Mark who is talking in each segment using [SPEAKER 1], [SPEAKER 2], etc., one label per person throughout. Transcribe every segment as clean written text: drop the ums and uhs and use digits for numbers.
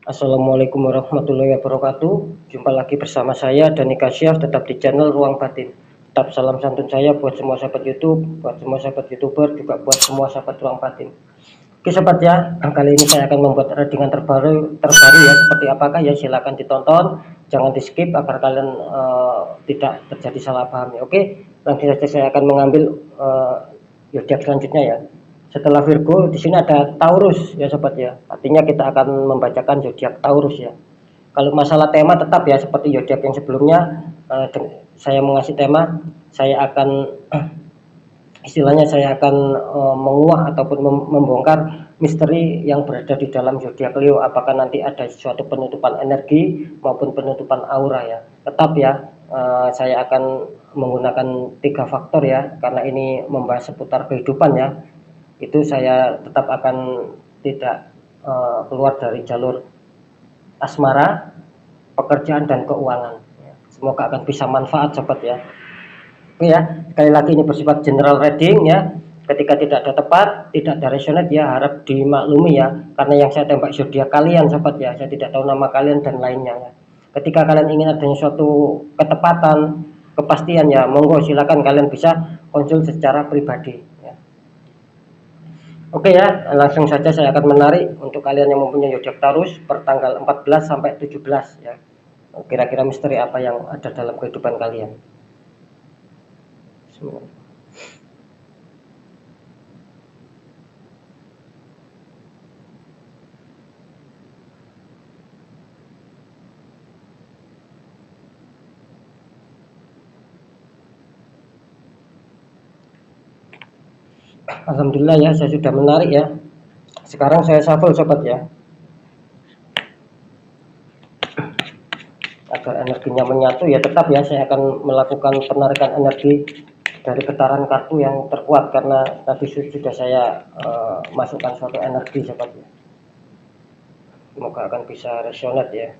[SPEAKER 1] Assalamualaikum warahmatullahi wabarakatuh. Jumpa lagi bersama saya Dani Kasyaf, tetap di channel Ruang Batin. Tetap salam santun saya buat semua sahabat YouTube, buat semua sahabat YouTuber, juga buat semua sahabat Ruang Batin. Oke sobat ya, kali ini saya akan membuat readingan terbaru ya. Seperti apakah ya, silahkan ditonton, jangan di skip agar kalian tidak terjadi salah paham ya. Oke, langsung saja saya akan mengambil zodiak selanjutnya ya. Setelah Virgo, di sini ada Taurus ya sobat ya. Artinya kita akan membacakan zodiak Taurus ya. Kalau masalah tema tetap ya seperti zodiak yang sebelumnya, saya mengasih tema, saya akan istilahnya saya akan menguak ataupun membongkar misteri yang berada di dalam zodiak Leo. Apakah nanti ada suatu penutupan energi maupun penutupan aura ya. Tetap ya, saya akan menggunakan 3 faktor ya, karena ini membahas seputar kehidupan ya. Itu saya tetap akan tidak keluar dari jalur asmara, pekerjaan dan keuangan. Semoga akan bisa manfaat sobat ya. Oke ya, sekali lagi ini bersifat general reading ya. Ketika tidak ada tepat, tidak ada resonate ya, harap dimaklumi ya, karena yang saya tembak zodiak kalian sobat ya. Saya tidak tahu nama kalian dan lainnya ya. Ketika kalian ingin adanya suatu ketepatan, kepastian ya, monggo silakan kalian bisa konsul secara pribadi. Oke ya, langsung saja saya akan menarik untuk kalian yang mempunyai zodiak Taurus pertanggal 14 sampai 17 ya. Kira-kira misteri apa yang ada dalam kehidupan kalian. Alhamdulillah ya, saya sudah menarik ya. Sekarang saya shuffle sobat ya, agar energinya menyatu ya. Tetap ya, saya akan melakukan penarikan energi dari getaran kartu yang terkuat, karena tadi sudah saya masukkan suatu energi sobat ya. Semoga akan bisa resonate ya.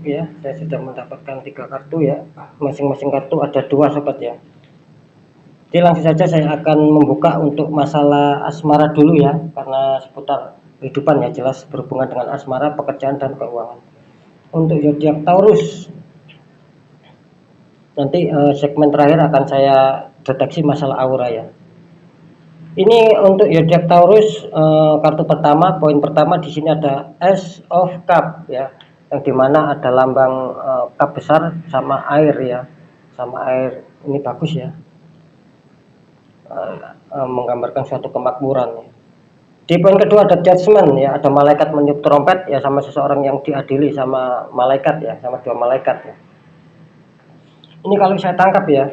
[SPEAKER 1] Ya, saya sudah mendapatkan 3 kartu ya. Masing-masing kartu ada 2 sobat ya. Jadi langsung saja saya akan membuka untuk masalah asmara dulu ya, karena seputar kehidupan ya, jelas berhubungan dengan asmara, pekerjaan dan keuangan. Untuk zodiak Taurus, nanti segmen terakhir akan saya deteksi masalah aura ya. Ini untuk zodiak Taurus, kartu pertama, poin pertama di sini ada Ace of Cup ya, yang dimana ada lambang cup besar sama air ya, sama air. Ini bagus ya, menggambarkan suatu kemakmuran ya. Di poin kedua ada Judgment ya, ada malaikat meniup trompet ya, sama seseorang yang diadili sama malaikat ya, sama 2 malaikat ya. Ini kalau saya tangkap ya,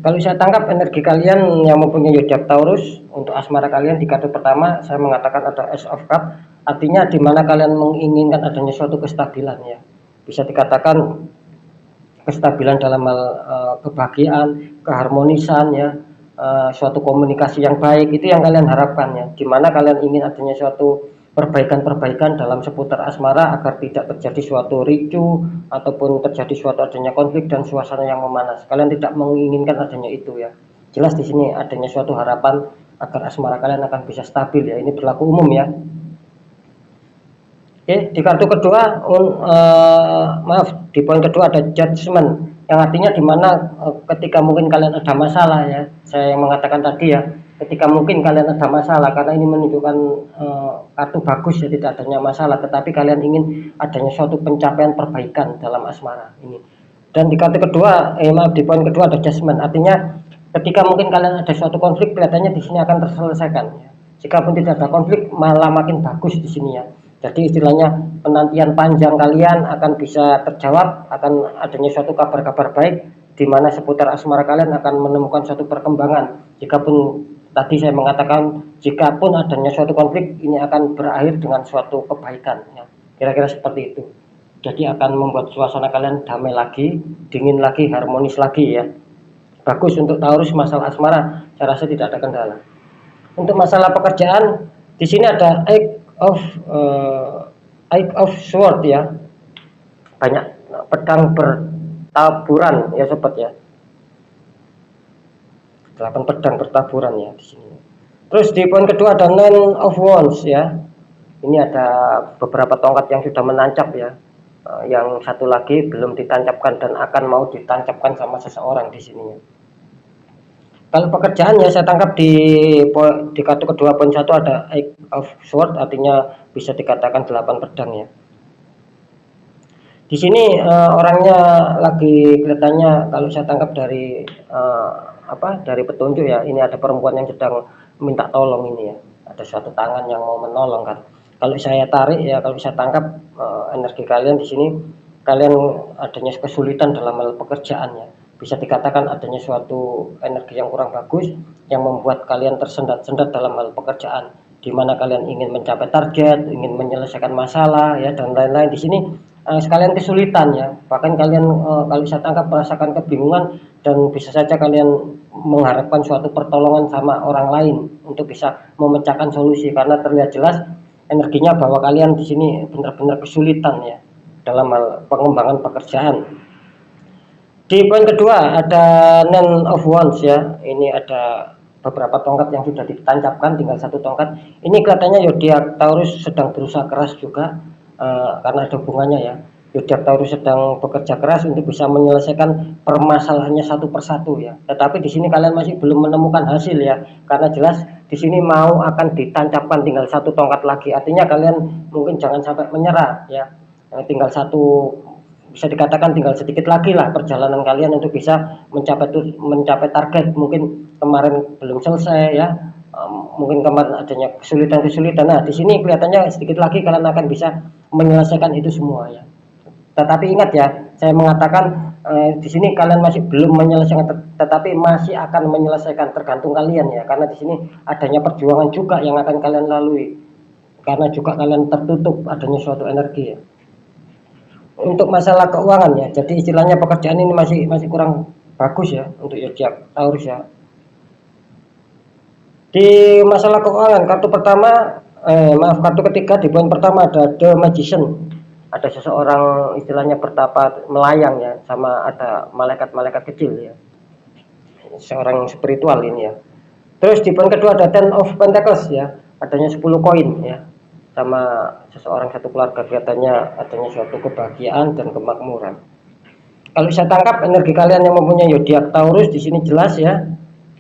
[SPEAKER 1] kalau saya tangkap energi kalian yang mempunyai zodiak Taurus, untuk asmara kalian di kartu pertama saya mengatakan ada Ace of Cup, artinya dimana kalian menginginkan adanya suatu kestabilan ya, bisa dikatakan kestabilan dalam hal kebahagiaan, keharmonisan ya, suatu komunikasi yang baik, itu yang kalian harapkan ya, dimana kalian ingin adanya suatu perbaikan-perbaikan dalam seputar asmara agar tidak terjadi suatu ricu ataupun terjadi suatu adanya konflik dan suasana yang memanas. Kalian tidak menginginkan adanya itu ya. Jelas di sini adanya suatu harapan agar asmara kalian akan bisa stabil ya. Ini berlaku umum ya. Oke, di kartu kedua, maaf, di poin kedua ada Judgment, yang artinya dimana ketika mungkin kalian ada masalah ya, saya yang mengatakan tadi ya, ketika mungkin kalian ada masalah, karena ini menunjukkan kartu bagus ya, tidak adanya masalah, tetapi kalian ingin adanya suatu pencapaian perbaikan dalam asmara ini. Dan di kartu kedua, maaf, di poin kedua ada judgment, artinya ketika mungkin kalian ada suatu konflik, kelihatannya di sini akan terselesaikan. Jika pun tidak ada konflik, malah makin bagus di sini ya. Jadi istilahnya penantian panjang kalian akan bisa terjawab, akan adanya suatu kabar-kabar baik, di mana seputar asmara kalian akan menemukan suatu perkembangan. Jikapun tadi saya mengatakan, jikapun adanya suatu konflik, ini akan berakhir dengan suatu kebaikan. Ya. Kira-kira seperti itu. Jadi akan membuat suasana kalian damai lagi, dingin lagi, harmonis lagi ya. Bagus untuk Taurus masalah asmara, saya rasa tidak ada kendala. Untuk masalah pekerjaan, di sini ada Eight of Sword ya, banyak pedang bertaburan ya sobat ya, 8 pedang bertaburan ya di sini. Terus di poin kedua ada Nine of Wands ya, ini ada beberapa tongkat yang sudah menancap ya, yang satu lagi belum ditancapkan dan akan mau ditancapkan sama seseorang di sini ya. Kalau pekerjaan ya saya tangkap di kartu kedua poin 1 ada Eight of Sword, artinya bisa dikatakan 8 pedang ya. Di sini orangnya lagi kelihatannya, kalau saya tangkap dari dari petunjuk ya, ini ada perempuan yang sedang minta tolong ini ya. Ada suatu tangan yang mau menolong kan. Kalau saya tarik ya, kalau saya tangkap energi kalian di sini, kalian adanya kesulitan dalam hal pekerjaan ya. Bisa dikatakan adanya suatu energi yang kurang bagus yang membuat kalian tersendat-sendat dalam hal pekerjaan, di mana kalian ingin mencapai target, ingin menyelesaikan masalah ya dan lain-lain. Di sini sekalian kesulitan ya, bahkan kalian kalau saya tangkap merasakan kebingungan dan bisa saja kalian mengharapkan suatu pertolongan sama orang lain untuk bisa memecahkan solusi, karena terlihat jelas energinya bahwa kalian di sini benar-benar kesulitan ya dalam hal pengembangan pekerjaan. Di poin kedua ada Nine of Wands ya, ini ada beberapa tongkat yang sudah ditancapkan, tinggal satu tongkat. Ini kelihatannya zodiak Taurus sedang berusaha keras juga, karena ada hubungannya ya. Zodiak Taurus sedang bekerja keras untuk bisa menyelesaikan permasalahannya satu persatu ya. Tetapi di sini kalian masih belum menemukan hasil ya, karena jelas di sini mau akan ditancapkan tinggal satu tongkat lagi. Artinya kalian mungkin jangan sampai menyerah ya. Tinggal satu, bisa dikatakan tinggal sedikit lagi lah perjalanan kalian untuk bisa mencapai target. Mungkin kemarin belum selesai ya, mungkin kemarin adanya kesulitan-kesulitan. Nah di sini kelihatannya sedikit lagi kalian akan bisa menyelesaikan itu semua ya. Tetapi ingat ya, saya mengatakan di sini kalian masih belum menyelesaikan, tetapi masih akan menyelesaikan, tergantung kalian ya, karena di sini adanya perjuangan juga yang akan kalian lalui, karena juga kalian tertutup adanya suatu energi ya. Untuk masalah keuangan ya, jadi istilahnya pekerjaan ini masih kurang bagus ya untuk zodiak Taurus ya. Di masalah keuangan, kartu pertama, kartu ketiga di poin pertama ada The Magician. Ada seseorang istilahnya bertapa melayang ya, sama ada malaikat-malaikat kecil ya. Seorang spiritual ini ya. Terus di poin kedua ada Ten of Pentacles ya, adanya 10 koin ya. Sama seseorang satu keluarga, kelihatannya adanya suatu kebahagiaan dan kemakmuran. Kalau saya tangkap energi kalian yang mempunyai zodiak Taurus di sini jelas ya.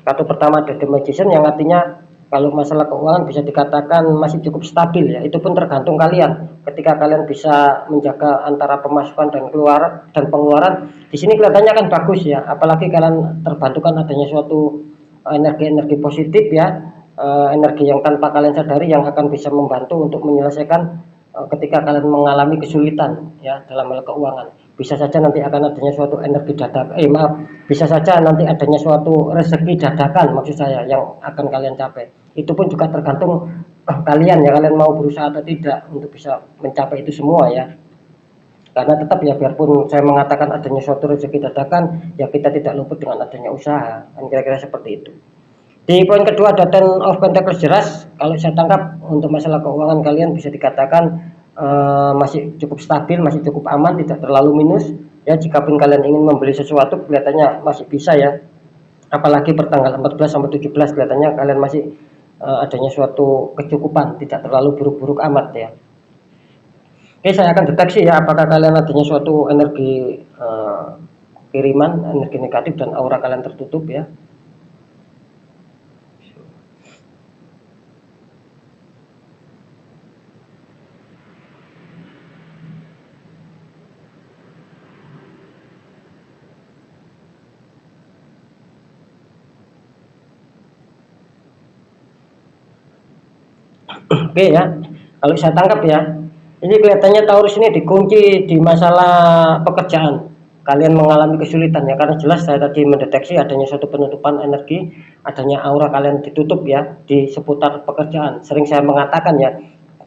[SPEAKER 1] Kartu pertama ada The Magician yang artinya kalau masalah keuangan bisa dikatakan masih cukup stabil ya. Itu pun tergantung kalian. Ketika kalian bisa menjaga antara pemasukan dan pengeluaran, di sini kelihatannya akan bagus ya. Apalagi kalian terbantukan adanya suatu energi-energi positif ya, energi yang tanpa kalian sadari yang akan bisa membantu untuk menyelesaikan ketika kalian mengalami kesulitan ya dalam hal keuangan. Bisa saja nanti akan adanya suatu energi bisa saja nanti adanya suatu rezeki dadakan, maksud saya, yang akan kalian capai. Itu pun juga tergantung kalian ya, kalian mau berusaha atau tidak untuk bisa mencapai itu semua ya. Karena tetap ya, biarpun saya mengatakan adanya suatu rezeki dadakan, ya kita tidak luput dengan adanya usaha, kan kira-kira seperti itu. Di poin kedua ada Ten of Pentacles jelas, kalau saya tangkap untuk masalah keuangan kalian bisa dikatakan masih cukup stabil, masih cukup aman, tidak terlalu minus ya. Jika pun kalian ingin membeli sesuatu kelihatannya masih bisa ya, apalagi pertanggal 14 sampai 17 kelihatannya kalian masih adanya suatu kecukupan, tidak terlalu buruk-buruk amat ya. Oke, saya akan deteksi ya apakah kalian adanya suatu energi kiriman, energi negatif dan aura kalian tertutup ya. Oke ya, kalau saya tangkap ya, ini kelihatannya Taurus ini dikunci di masalah pekerjaan. Kalian mengalami kesulitan ya, karena jelas saya tadi mendeteksi adanya suatu penutupan energi, adanya aura kalian ditutup ya di seputar pekerjaan. Sering saya mengatakan ya,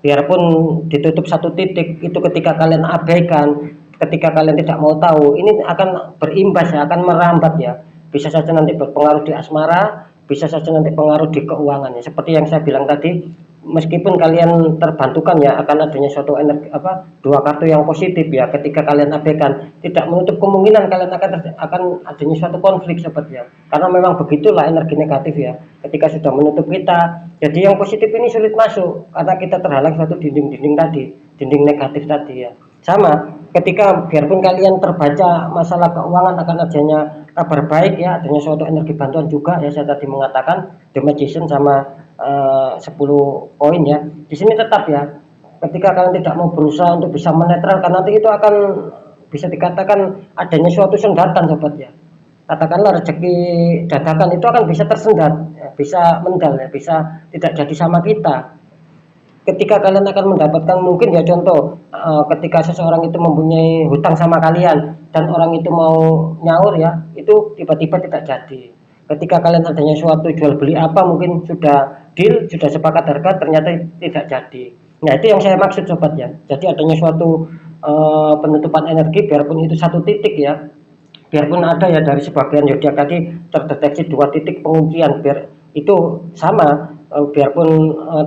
[SPEAKER 1] biarpun ditutup satu titik, itu ketika kalian abaikan, ketika kalian tidak mau tahu, ini akan berimbas ya, akan merambat ya. Bisa saja nanti berpengaruh di asmara, bisa saja nanti pengaruh di keuangan ya. Seperti yang saya bilang tadi, meskipun kalian terbantukan ya akan adanya suatu energi dua kartu yang positif ya, ketika kalian abaikan tidak menutup kemungkinan kalian akan adanya suatu konflik sobat ya, karena memang begitulah energi negatif ya, ketika sudah menutup kita, jadi yang positif ini sulit masuk karena kita terhalang suatu dinding-dinding tadi, dinding negatif tadi ya. Sama ketika biarpun kalian terbaca masalah keuangan akan adanya kabar baik ya, adanya suatu energi bantuan juga ya, saya tadi mengatakan The Magician sama 10 poin ya. Di sini tetap ya, ketika kalian tidak mau berusaha untuk bisa menetralkan, nanti itu akan bisa dikatakan adanya suatu sendatan sobat ya. Katakanlah rezeki dadakan itu akan bisa tersendat ya, bisa mendal ya, bisa tidak jadi sama kita. Ketika kalian akan mendapatkan mungkin ya contoh, ketika seseorang itu mempunyai hutang sama kalian dan orang itu mau nyaur ya, itu tiba-tiba tidak jadi. Ketika kalian adanya suatu jual beli apa, mungkin sudah deal, sudah sepakat harga, ternyata tidak jadi. Nah itu yang saya maksud sobat ya. Jadi adanya suatu penutupan energi, biarpun itu satu titik ya, biarpun ada ya dari sebagian zodiak tadi terdeteksi 2 titik penguncian, biar itu sama, biarpun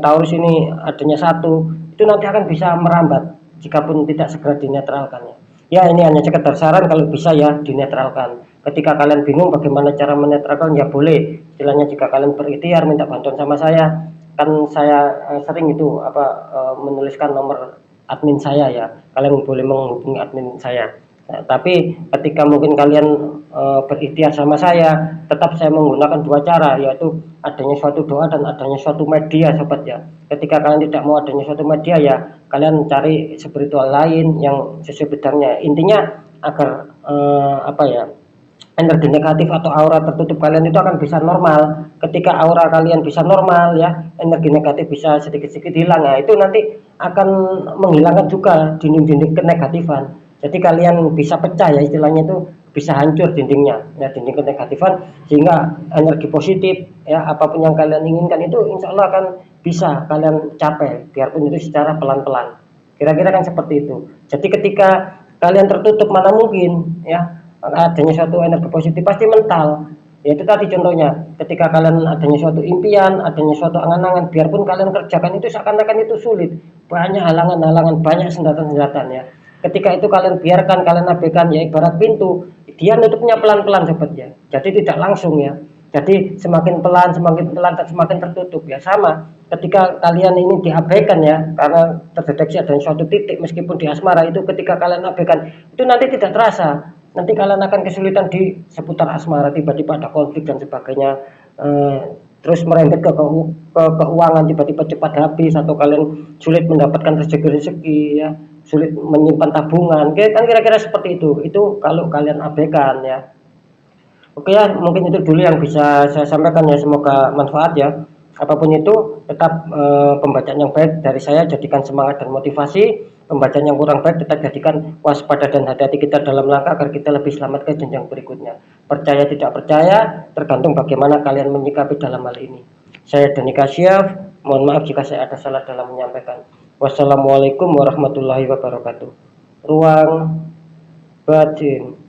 [SPEAKER 1] Taurus ini adanya 1, itu nanti akan bisa merambat jikapun tidak segera dinetralkan ya. Ini hanya sekedar saran, kalau bisa ya dinetralkan. Ketika kalian bingung bagaimana cara menetralkan ya boleh, istilahnya jika kalian berikhtiar minta bantuan sama saya, kan saya sering itu menuliskan nomor admin saya ya, kalian boleh menghubungi admin saya. Nah, tapi ketika mungkin kalian berikhtiar sama saya, tetap saya menggunakan 2 cara, yaitu adanya suatu doa dan adanya suatu media sobat ya. Ketika kalian tidak mau adanya suatu media ya, kalian cari spiritual lain yang sesuai bidangnya. Intinya agar energi negatif atau aura tertutup kalian itu akan bisa normal. Ketika aura kalian bisa normal ya, energi negatif bisa sedikit-sedikit hilang ya, itu nanti akan menghilangkan juga dinding-dinding kenegatifan. Jadi kalian bisa pecah ya, istilahnya itu bisa hancur dindingnya ya, dinding kenegatifan, sehingga energi positif ya, apapun yang kalian inginkan itu insya Allah akan bisa kalian capai, biarpun itu secara pelan-pelan. Kira-kira kan seperti itu. Jadi ketika kalian tertutup, mana mungkin ya adanya suatu energi positif, pasti mental. Ya itu tadi contohnya, ketika kalian adanya suatu impian, adanya suatu angan-angan, biarpun kalian kerjakan itu seakan-akan itu sulit, banyak halangan-halangan, banyak sendatan-sendatan ya. Ketika itu kalian biarkan, kalian abaikan ya, ibarat pintu, dia nutupnya pelan-pelan sobat ya, jadi tidak langsung ya, jadi semakin pelan dan semakin tertutup ya. Sama ketika kalian ini diabaikan ya, karena terdeteksi ada suatu titik meskipun di asmara, itu ketika kalian abaikan itu nanti tidak terasa, nanti kalian akan kesulitan di seputar asmara, tiba-tiba ada konflik dan sebagainya, terus merembet ke keuangan, tiba-tiba cepat habis, atau kalian sulit mendapatkan rezeki ya, sulit menyimpan tabungan, kan kira-kira seperti itu kalau kalian abaikan ya. Oke ya, mungkin itu dulu yang bisa saya sampaikan ya, semoga manfaat ya. Apapun itu tetap pembacaan yang baik dari saya jadikan semangat dan motivasi, pembacaan yang kurang baik tetap jadikan waspada dan hati-hati kita dalam langkah agar kita lebih selamat ke jenjang berikutnya. Percaya tidak percaya tergantung bagaimana kalian menyikapi dalam hal ini. Saya Dani Kasyaf, mohon maaf jika saya ada salah dalam menyampaikan. Wassalamualaikum warahmatullahi wabarakatuh. Ruang batin.